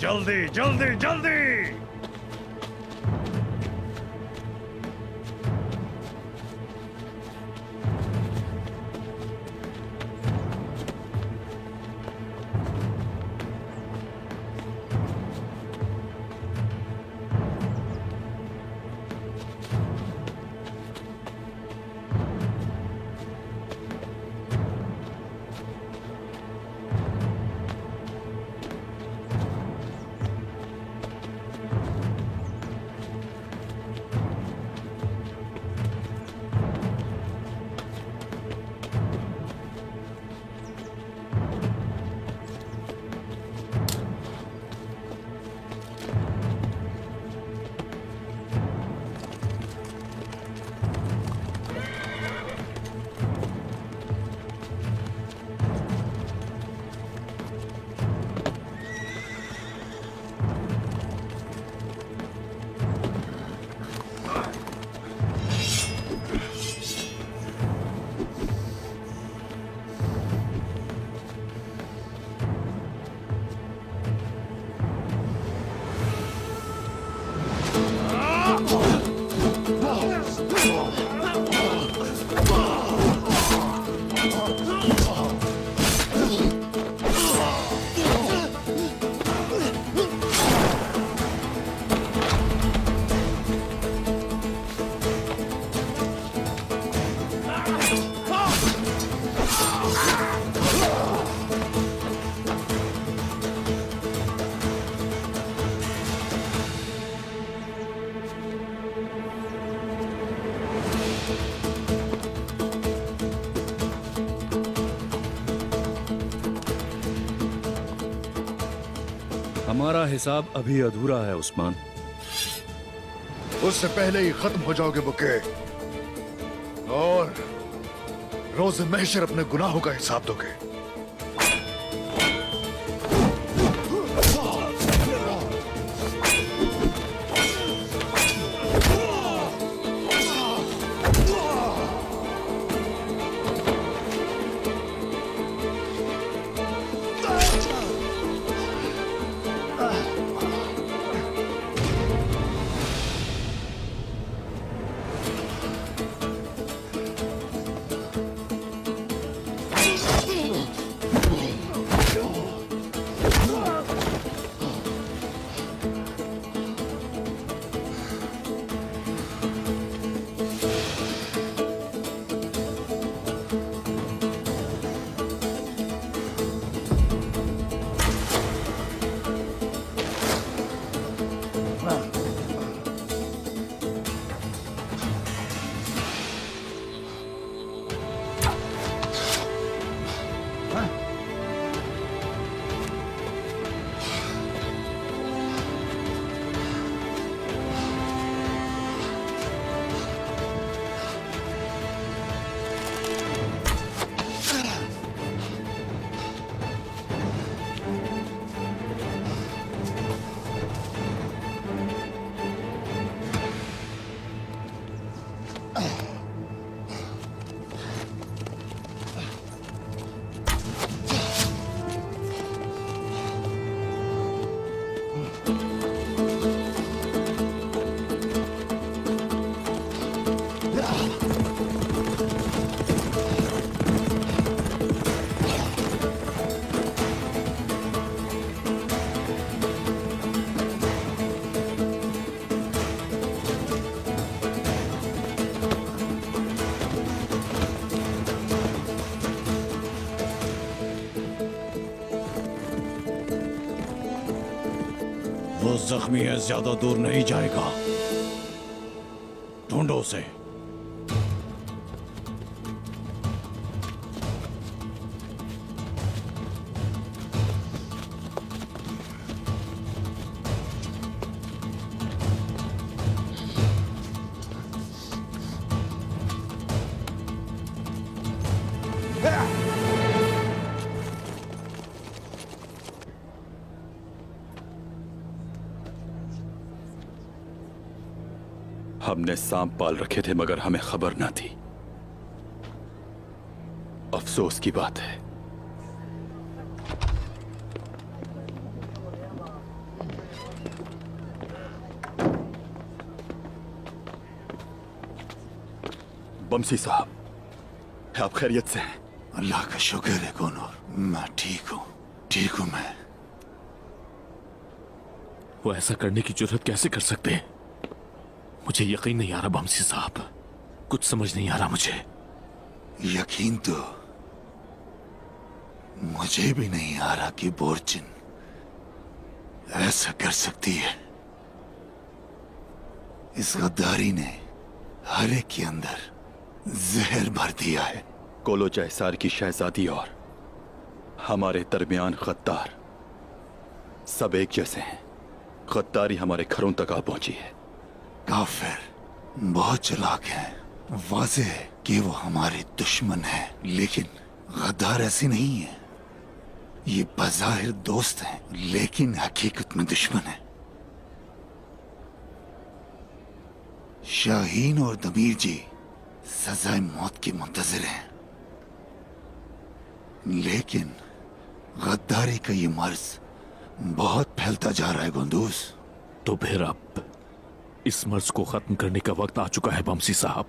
जल्दी जल्दी जल्दी। हमारा हिसाब अभी अधूरा है उस्मान। उससे पहले ही खत्म हो जाओगे बुके, और रोज महशर अपने गुनाहों का हिसाब दोगे। वो जख्मी है, ज्यादा दूर नहीं जाएगा। ढूंढो उसे। हमने सांप पाल रखे थे मगर हमें खबर ना थी। अफसोस की बात है। बमसी साहब, आप खैरियत से हैं? अल्लाह का शुक्र है गोनूर, मैं ठीक हूँ मैं। वो ऐसा करने की जुर्रत कैसे कर सकते हैं? मुझे यकीन नहीं आ रहा बमसी साहब, कुछ समझ नहीं आ रहा मुझे। यकीन तो मुझे भी नहीं आ रहा कि बोर्चिन ऐसा कर सकती है। इस गद्दारी ने हर एक के अंदर जहर भर दिया है। कोलो जयसार की शहजादी और हमारे दरमियान गद्दार सब एक जैसे हैं। गद्दारी हमारे घरों तक आ पहुंची है। काफिर बहुत चालाक हैं। वाज़ेह है कि वो हमारे दुश्मन हैं, लेकिन गद्दार ऐसे नहीं है। ये बज़ाहिर दोस्त हैं, लेकिन हकीकत में दुश्मन हैं। शाहीन और दमीर जी सजाए मौत की मुंतजिर हैं, लेकिन गद्दारी का ये मर्ज बहुत फैलता जा रहा है गुंदूस। तो फिर अब इस मर्ज को खत्म करने का वक्त आ चुका है बमसी साहब।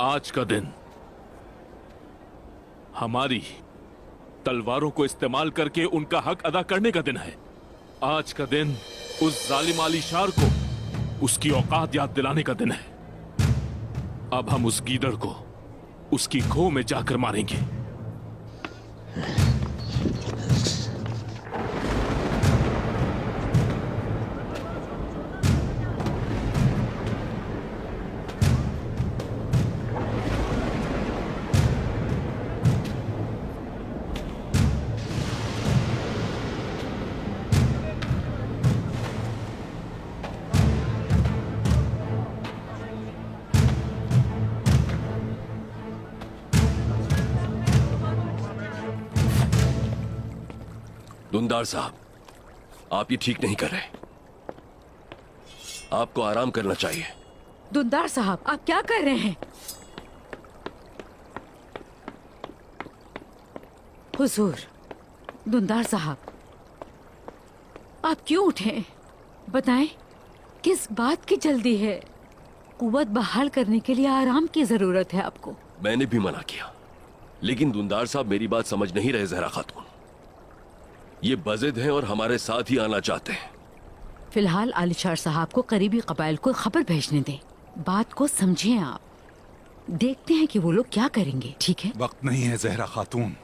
आज का दिन हमारी तलवारों को इस्तेमाल करके उनका हक अदा करने का दिन है। आज का दिन उस जालिम आलीशार को उसकी औकात याद दिलाने का दिन है। अब हम उस गीदड़ को उसकी खो में जाकर मारेंगे। दुंदार साहब, आप ये ठीक नहीं कर रहे। आपको आराम करना चाहिए। दुंदार साहब, आप क्या कर रहे हैं? हुजूर, दुंदार साहब, आप क्यों उठे? बताएं, किस बात की जल्दी है? कुव्वत बहाल करने के लिए आराम की जरूरत है आपको। मैंने भी मना किया, लेकिन दुंदार साहब मेरी बात समझ नहीं रहे। जहरा खातून, ये बज़िद हैं और हमारे साथ ही आना चाहते हैं। फिलहाल आलिशार साहब को करीबी कबाइल को खबर भेजने दें। बात को समझें आप। देखते हैं कि वो लोग क्या करेंगे। ठीक है? वक्त नहीं है जहरा खातून।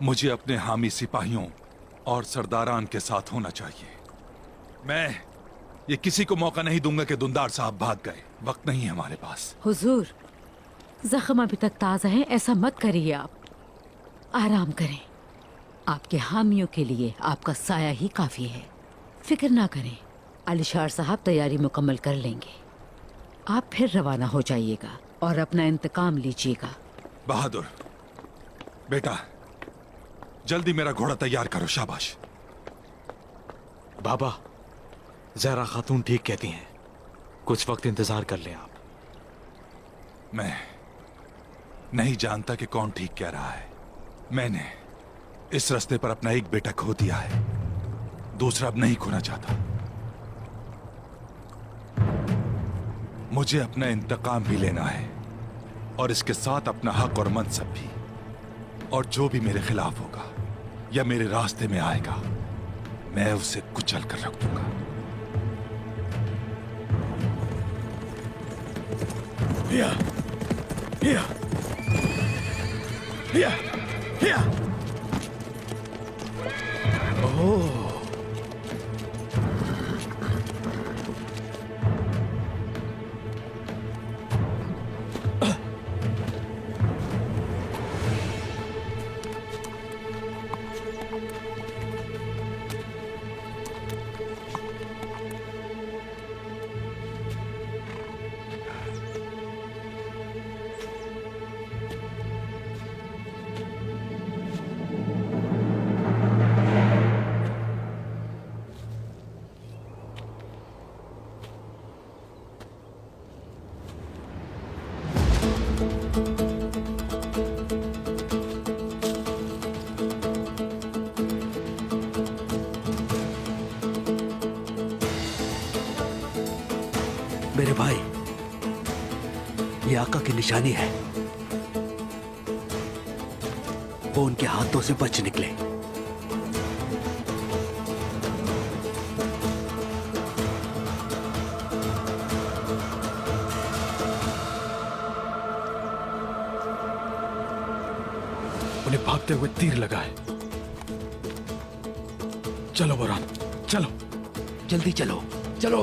मुझे अपने हामी सिपाहियों और सरदारान के साथ होना चाहिए। मैं ये किसी को मौका नहीं दूंगा कि दुंदार साहब भाग गए। वक्त नहीं है हमारे पास। हुजूर, जख्म अभी तक ताज़ा है, ऐसा मत करिए। आप आराम करें। आपके हामियों के लिए आपका साया ही काफी है। फिक्र ना करें, आलिशार साहब तैयारी मुकम्मल कर लेंगे। आप फिर रवाना हो जाइएगा और अपना इंतकाम लीजिएगा। बहादुर बेटा, जल्दी मेरा घोड़ा तैयार करो। शाबाश। बाबा, जहरा खातून ठीक कहती हैं। कुछ वक्त इंतजार कर लें आप। मैं नहीं जानता कि कौन ठीक कह रहा है। मैंने इस रास्ते पर अपना एक बेटा खो दिया है, दूसरा अब नहीं खोना चाहता। मुझे अपना इंतकाम भी लेना है और इसके साथ अपना हक और मनसब भी। और जो भी मेरे खिलाफ होगा या मेरे रास्ते में आएगा, मैं उसे कुचल कर रख दूंगा। या, या, या, या। आका की निशानी है। वो उनके हाथों से बच निकले। उन्हें भागते हुए तीर लगा है। चलो बोरान, चलो। जल्दी चलो, चलो।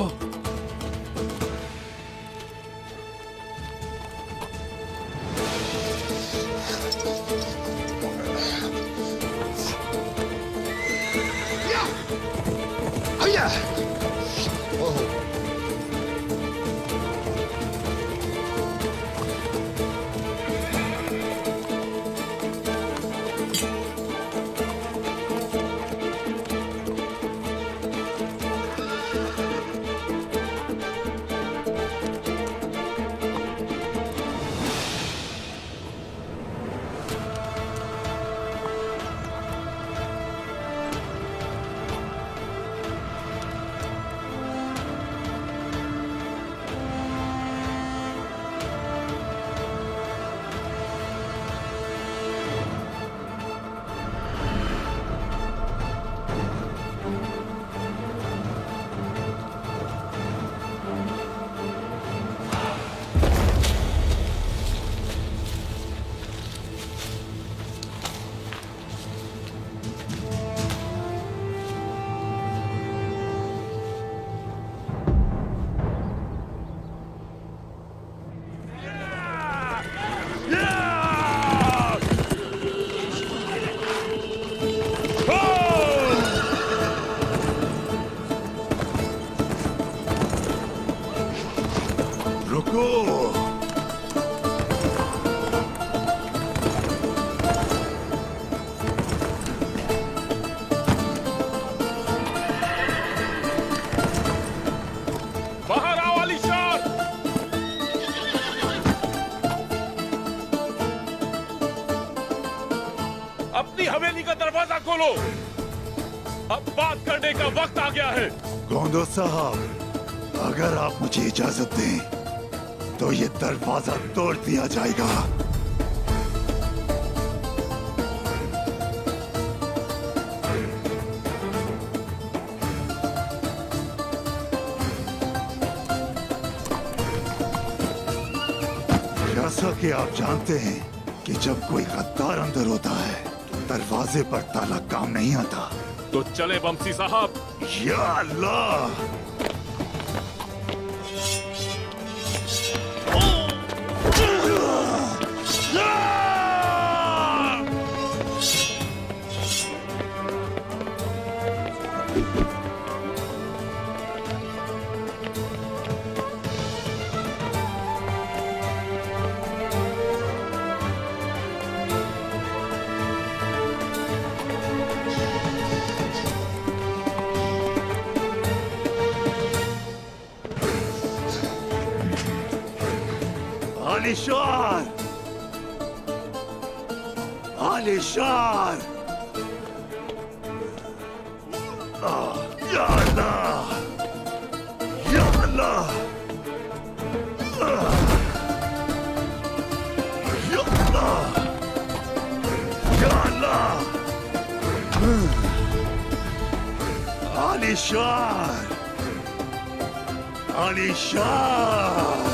रुको। बाहर आओ आलीशान। अपनी हवेली का दरवाजा खोलो। अब बात करने का वक्त आ गया है। गोंदो साहब, अगर आप मुझे इजाजत दें तो ये दरवाजा तोड़ दिया जाएगा। जैसा कि आप जानते हैं कि जब कोई गद्दार अंदर होता है तो दरवाजे पर ताला काम नहीं आता। तो चले बमसी साहब। या अल्लाह! आलिशान! आलिशान! या अल्लाह! या अल्लाह! या अल्लाह! या अल्लाह! आलिशान! आलिशान!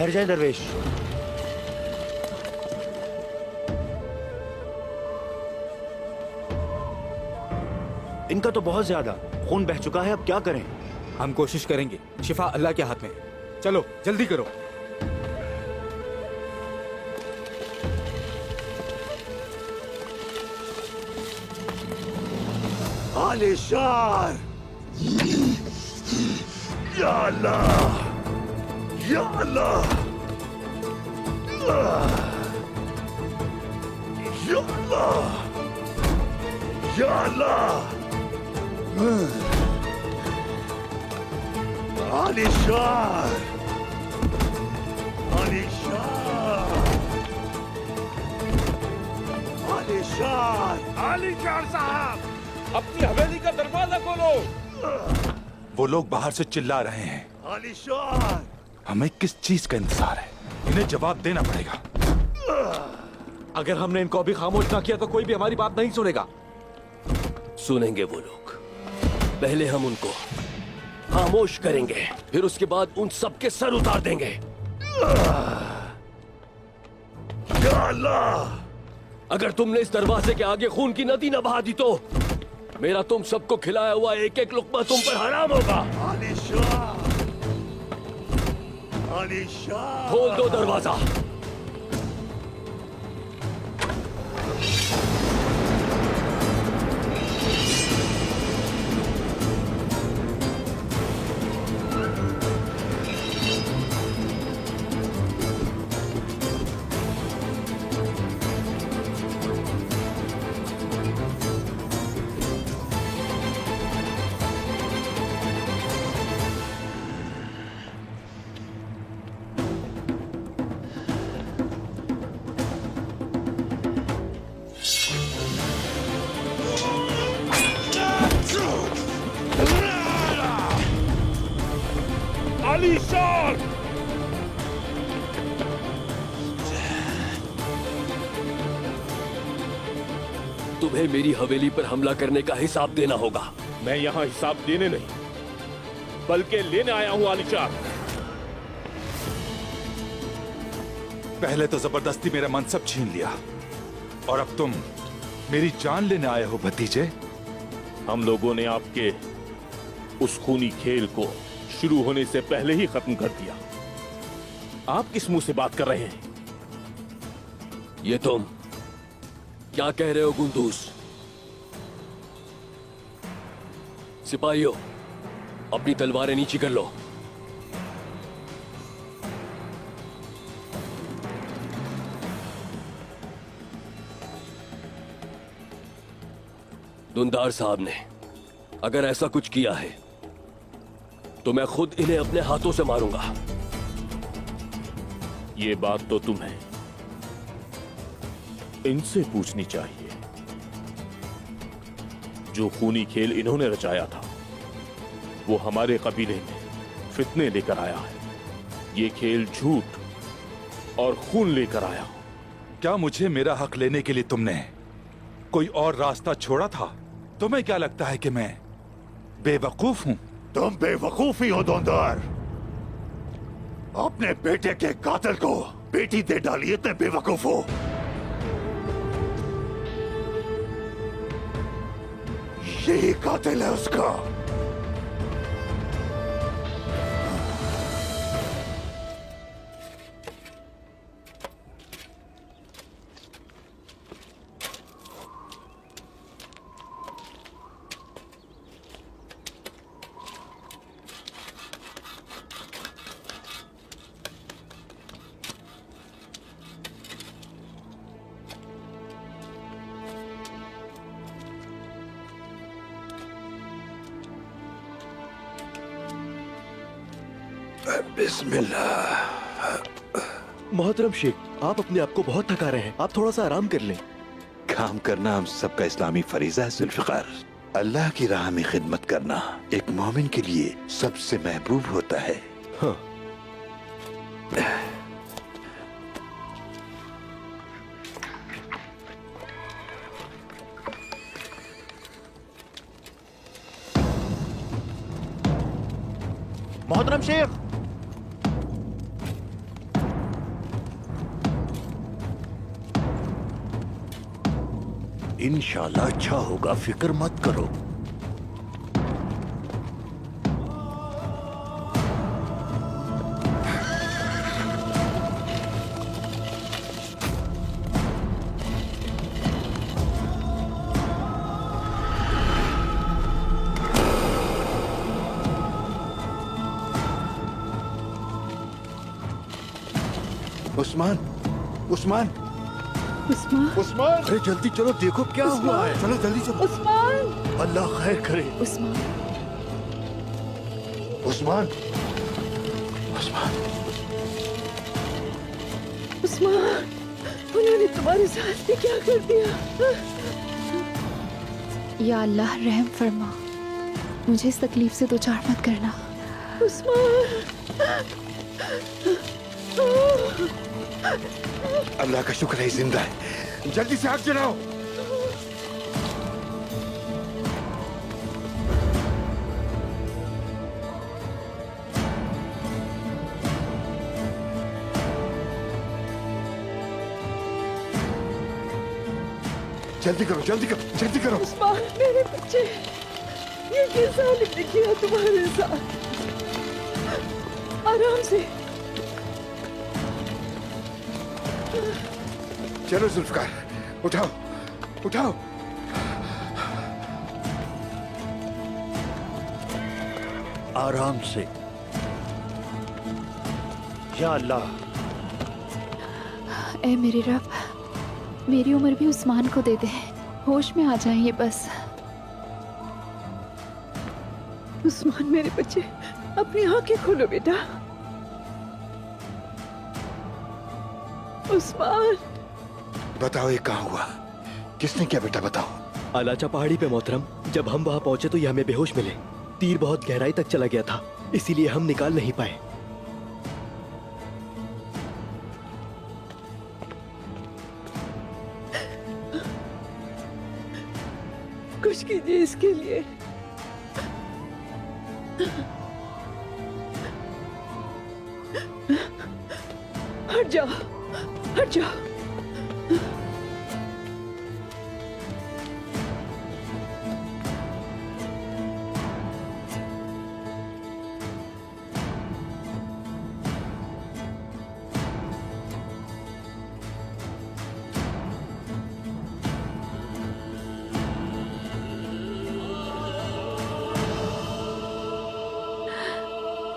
ठहर जाए दरवेश। इनका तो बहुत ज्यादा खून बह चुका है, अब क्या करें? हम कोशिश करेंगे, शिफा अल्लाह के हाथ में है। चलो जल्दी करो। आलिशान, या अल्लाह, या अल्लाह, या अल्लाह, या अल्लाह, आलिशान, आलिशान, आलिशान, आलिशान साहब, अपनी हवेली का दरवाजा खोलो। वो लोग बाहर से चिल्ला रहे हैं। आलिशान, हमें किस चीज का इंतजार है? इन्हें जवाब देना पड़ेगा। अगर हमने इनको अभी खामोश ना किया तो कोई भी हमारी बात नहीं सुनेगा। सुनेंगे वो लोग। पहले हम उनको खामोश करेंगे, फिर उसके बाद उन सबके सर उतार देंगे। या अल्लाह, अगर तुमने इस दरवाजे के आगे खून की नदी न बहा दी तो मेरा तुम सबको खिलाया हुआ एक एक लुक्मा तुम पर हराम होगा। आलिशान, आलिशान, खोल दो दरवाजा। आलीशान! तुम्हें मेरी हवेली पर हमला करने का हिसाब देना होगा। मैं यहाँ हिसाब देने नहीं बल्कि लेने आया हूँ आलीशान। पहले तो जबरदस्ती मेरा मनसब छीन लिया और अब तुम मेरी जान लेने आए हो भतीजे। हम लोगों ने आपके उस खूनी खेल को शुरू होने से पहले ही खत्म कर दिया। आप किस मुंह से बात कर रहे हैं? ये तुम क्या कह रहे हो गुंदूस? सिपाहियों, अपनी तलवारें नीचे कर लो। दुंदार साहब ने अगर ऐसा कुछ किया है तो मैं खुद इन्हें अपने हाथों से मारूंगा। ये बात तो तुम्हें इनसे पूछनी चाहिए। जो खूनी खेल इन्होंने रचाया था वो हमारे कबीले में फितने लेकर आया है। ये खेल झूठ और खून लेकर आया। क्या मुझे मेरा हक लेने के लिए तुमने कोई और रास्ता छोड़ा था? तुम्हें क्या लगता है कि मैं बेवकूफ हूं? तुम बेवकूफ ही हो दुंदार। अपने बेटे के कातिल को बेटी दे डाली, इतने बेवकूफ हो। यही कातिल है उसका। मोहतरम शेख, आप अपने आप को बहुत थका रहे हैं, आप थोड़ा सा आराम कर लें। काम करना हम सबका इस्लामी फरीजा है जुल्फिकार। अल्लाह की राह में खिदमत करना एक मोमिन के लिए सबसे महबूब होता है। हाँ। मोहतरम शेख, इंशाल्लाह अच्छा होगा, फिक्र मत करो। उस्मान, उस्मान, उस्मान, उस्मान, अरे जल्दी चलो, देखो क्या हुआ है। चलो जल्दी चलो। उस्मान, अल्लाह खैर करे। उस्मान, उस्मान, उस्मान, उस्मान, उन्होंने तुम्हारे साथ में क्या कर दिया? या अल्लाह रहम फरमा, मुझे इस तकलीफ से दो चार मत करना। उस्मान, अल्लाह का शुक्र है जिंदा है। जल्दी से आग जलाओ। जल्दी करो, जल्दी करो, जल्दी करो। उस्मान, मेरे बच्चे, ये कैसा ने किया तुम्हारे साथ? आराम से। चलो जुल्फकार, उठाओ, उठाओ। आराम से। या अल्लाह। ए मेरे रब, मेरी उम्र भी उस्मान को दे दे, होश में आ जाएं ये बस। उस्मान मेरे बच्चे, अपनी आंखें खोलो बेटा। उस्मान, बताओ ये कहाँ हुआ, किसने किया बेटा, बताओ। अलाचा पहाड़ी पे मोहतरम, जब हम वहाँ पहुंचे तो ये हमें बेहोश मिले। तीर बहुत गहराई तक चला गया था, इसीलिए हम निकाल नहीं पाए। कुछ कीजिए इसके लिए। हट जाओ, हट जाओ।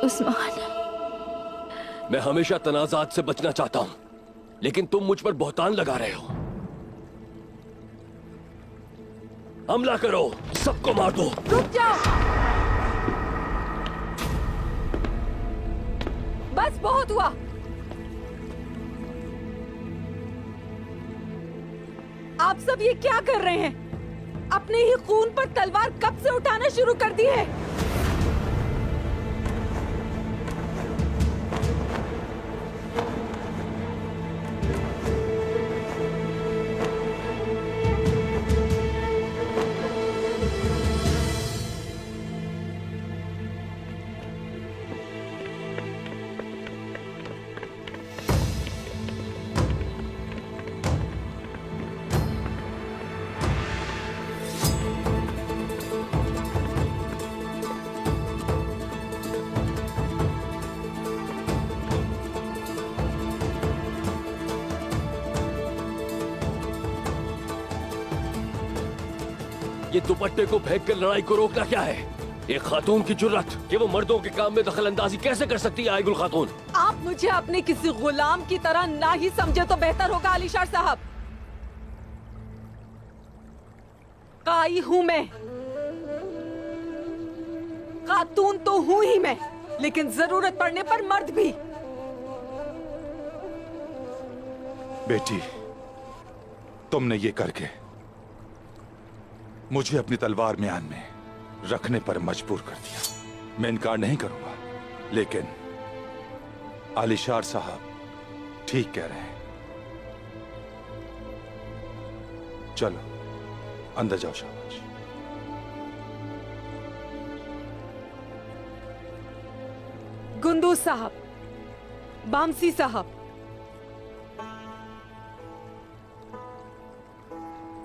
उस्मान, मैं हमेशा तनाजात से बचना चाहता हूं, लेकिन तुम मुझ पर बहतान लगा रहे हो। हमला करो, सबको मार दो। रुक जाओ, बस बहुत हुआ। आप सब ये क्या कर रहे हैं? अपने ही खून पर तलवार कब से उठाना शुरू कर दी है? ये दुपट्टे को फेंक कर लड़ाई को रोकना क्या है? एक खातून की जुर्रत कि वो मर्दों के काम में दखल अंदाजी कैसे कर सकती है? आयगुल खातून, आप मुझे अपने किसी गुलाम की तरह ना ही समझे तो बेहतर होगा अलीशार साहब। काई हूं मैं, खातून तो हूं ही मैं, लेकिन जरूरत पड़ने पर मर्द भी। बेटी, तुमने ये करके मुझे अपनी तलवार म्यान में रखने पर मजबूर कर दिया। मैं इनकार नहीं करूंगा, लेकिन आलिशार साहब ठीक कह रहे हैं। चलो अंदर जाओ। शाबाश। गुंदू साहब, बामसी साहब,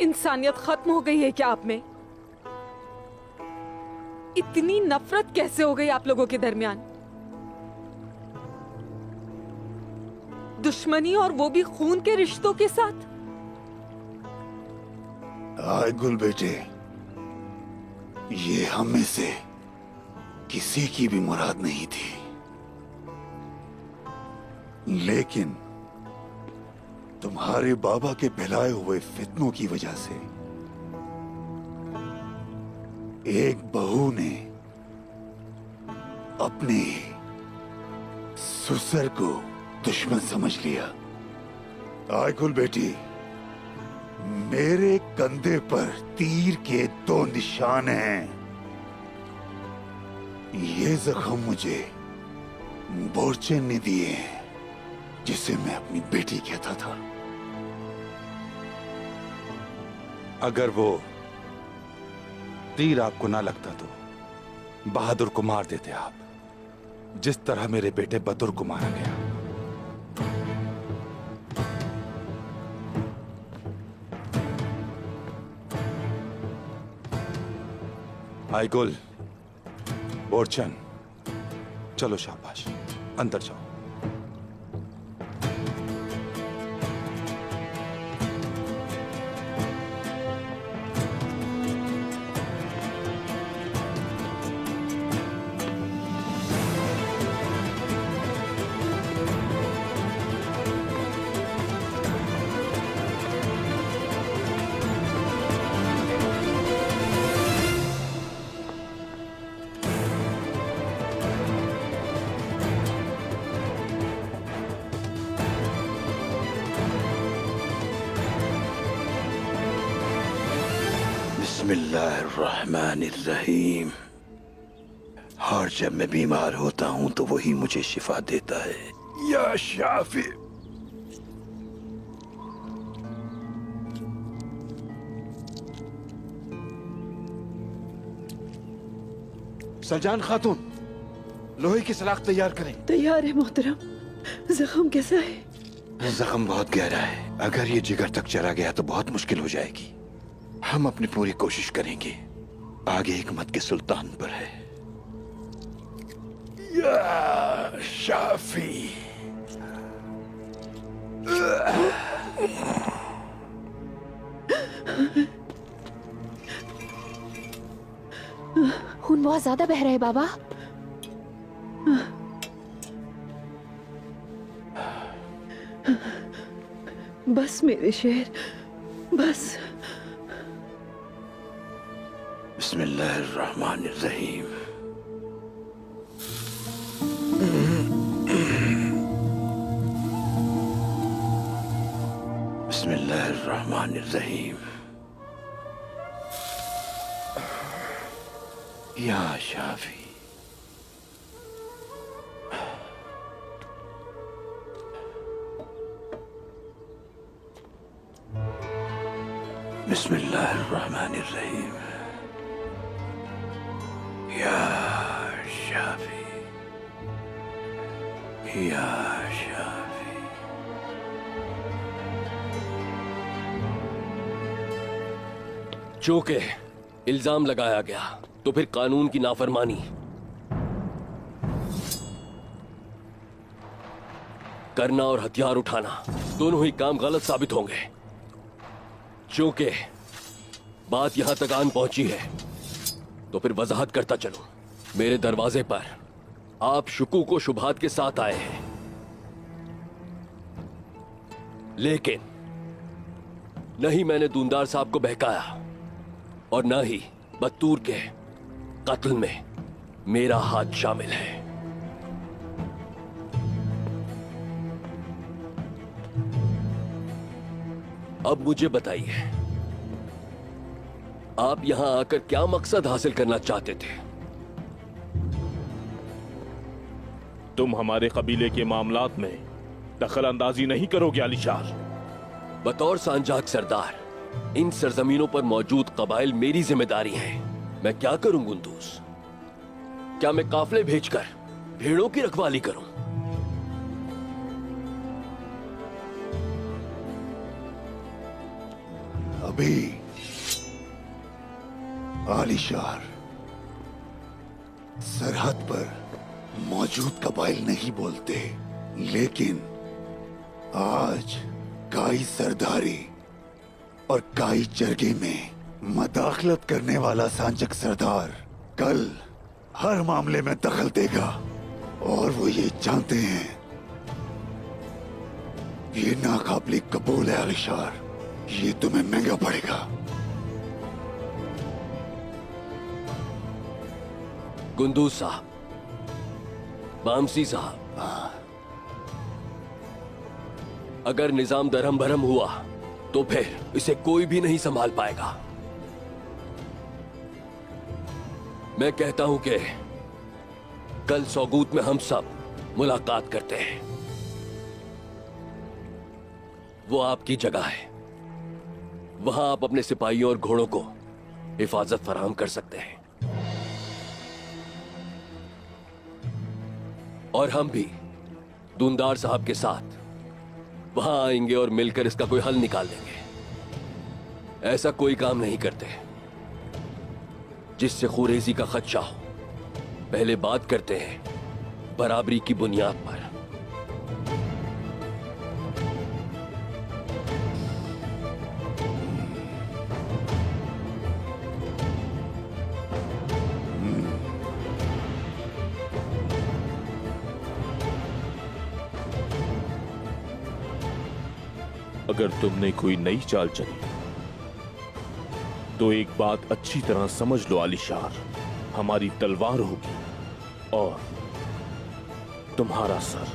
इंसानियत खत्म हो गई है क्या आप में? इतनी नफरत कैसे हो गई आप लोगों के दरमियान? दुश्मनी, और वो भी खून के रिश्तों के साथ। आय गुल बेटे, ये हम में से किसी की भी मुराद नहीं थी, लेकिन तुम्हारे बाबा के फैलाए हुए फितनों की वजह से एक बहू ने अपने ससुर को दुश्मन समझ लिया। आय गुल बेटी, मेरे कंधे पर तीर के 2 निशान हैं। ये जख्म मुझे बोरचन ने दिए हैं, जिसे मैं अपनी बेटी कहता था। अगर वो तीर आपको ना लगता तो बहादुर को मार देते आप, जिस तरह मेरे बेटे बदुर को मारा गया। आईगुल, बोरचन, चलो शाबाश, अंदर जाओ। बिस्मिल्लाहिर्रहमानिर्रहीम। और जब मैं बीमार होता हूं तो वही मुझे शिफा देता है। या शाफी। सलजान खातून, लोहे की सलाख तैयार करें। तैयार है मोहतरम। जख्म कैसा है? जख्म बहुत गहरा है, अगर ये जिगर तक चला गया तो बहुत मुश्किल हो जाएगी। हम अपनी पूरी कोशिश करेंगे। आगे हिकमत के सुल्तान पर है। या शाफी। खून बहुत ज्यादा बह रहा है बाबा। बस मेरे शेर, बस। बिस्मिल्लाहिर्रहमानिर्रहीम। बिस्मिल्लाहिर्रहमानिर्रहीम। या शाफी। बिस्मिल्लाहिर्रहमानिर्रहीम। या शाफी, या शाफी। चूंकि इल्जाम लगाया गया तो फिर कानून की नाफरमानी, करना और हथियार उठाना दोनों ही काम गलत साबित होंगे। चूंकि बात यहां तक आन पहुंची है तो फिर वजाहत करता चलूं। मेरे दरवाजे पर आप शुकूक व शुबहात के साथ आए हैं, लेकिन नहीं मैंने दूनदार साहब को बहकाया और न ही बत्तूर के कत्ल में मेरा हाथ शामिल है। अब मुझे बताइए, आप यहां आकर क्या मकसद हासिल करना चाहते थे? तुम हमारे कबीले के मामलात में दखल अंदाजी नहीं करोगे आलिशार? बतौर सांजाक सरदार इन सरजमीनों पर मौजूद कबाइल मेरी जिम्मेदारी है। मैं क्या करूं गुंदूस? क्या मैं काफले भेजकर भेड़ों की रखवाली करूं? अभी आलिशार सरहद पर मौजूद कबाइल नहीं बोलते, लेकिन आज काई सरदारी और काई चरगे में मदाखलत करने वाला सांचक सरदार कल हर मामले में दखल देगा। और वो ये जानते हैं, ये नाकाबिल कबूल है आलिशार, ये तुम्हें महंगा पड़ेगा। गुंदूज साहब, बामसी साहब, अगर निजाम दरहम भरम हुआ तो फिर इसे कोई भी नहीं संभाल पाएगा। मैं कहता हूं कि कल सौगूत में हम सब मुलाकात करते हैं। वो आपकी जगह है, वहां आप अपने सिपाहियों और घोड़ों को हिफाजत फराहम कर सकते हैं, और हम भी दूनदार साहब के साथ वहां आएंगे और मिलकर इसका कोई हल निकाल देंगे। ऐसा कोई काम नहीं करते जिससे खुरेजी का खदशा हो। पहले बात करते हैं बराबरी की बुनियाद पर। अगर तुमने कोई नई चाल चली तो एक बात अच्छी तरह समझ लो आलिशार, हमारी तलवार होगी और तुम्हारा सर।